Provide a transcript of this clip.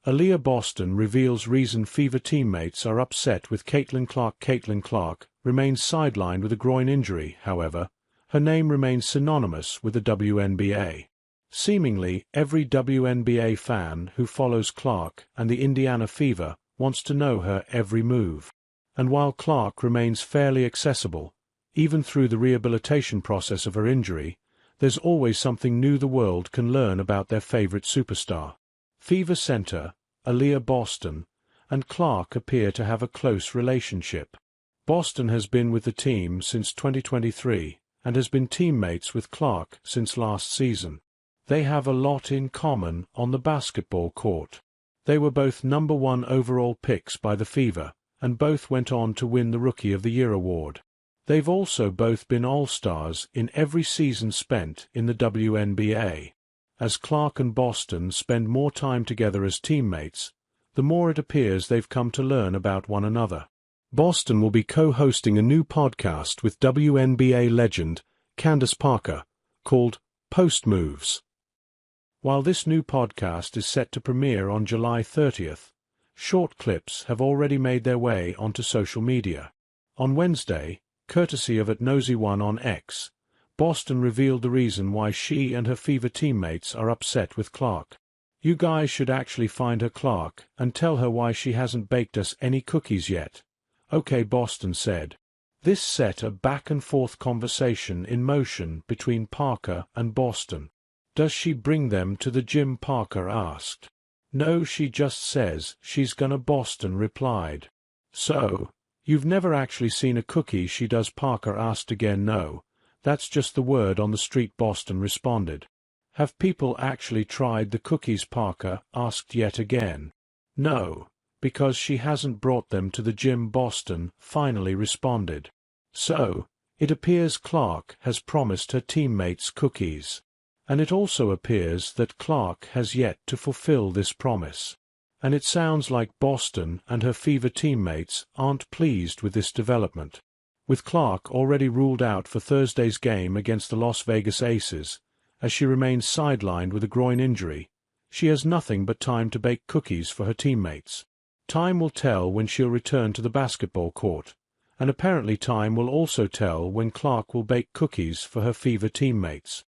Aliyah Boston reveals reason Fever teammates are upset with Caitlin Clark. Caitlin Clark remains sidelined with a groin injury, however, her name remains synonymous with the WNBA. Seemingly, every WNBA fan who follows Clark and the Indiana Fever wants to know her every move. And while Clark remains fairly accessible, even through the rehabilitation process of her injury, there's always something new the world can learn about their favorite superstar. Fever center, Aliyah Boston, and Clark appear to have a close relationship. Boston has been with the team since 2023 and has been teammates with Clark since last season. They have a lot in common on the basketball court. They were both #1 overall picks by the Fever, and both went on to win the Rookie of the Year award. They've also both been All-Stars in every season spent in the WNBA. As Clark and Boston spend more time together as teammates, the more it appears they've come to learn about one another. Boston will be co-hosting a new podcast with WNBA legend Candace Parker, called Post Moves. While this new podcast is set to premiere on July 30th, short clips have already made their way onto social media. On Wednesday, courtesy of @Nosy1 on X, Boston revealed the reason why she and her Fever teammates are upset with Clark. "You guys should actually find her, Clark, and tell her why she hasn't baked us any cookies yet." "Okay," Boston said. This set a back-and-forth conversation in motion between Parker and Boston. "Does she bring them to the gym?" Parker asked. "No, she just says she's gonna," Boston replied. "So, you've never actually seen a cookie she does?" Parker asked again. "No, that's just the word on the street," Boston responded. "Have people actually tried the cookies?" Parker asked yet again. "No, because she hasn't brought them to the gym," Boston finally responded. So, it appears Clark has promised her teammates cookies. And it also appears that Clark has yet to fulfill this promise. And it sounds like Boston and her Fever teammates aren't pleased with this development. With Clark already ruled out for Thursday's game against the Las Vegas Aces, as she remains sidelined with a groin injury, she has nothing but time to bake cookies for her teammates. Time will tell when she'll return to the basketball court, and apparently time will also tell when Clark will bake cookies for her Fever teammates.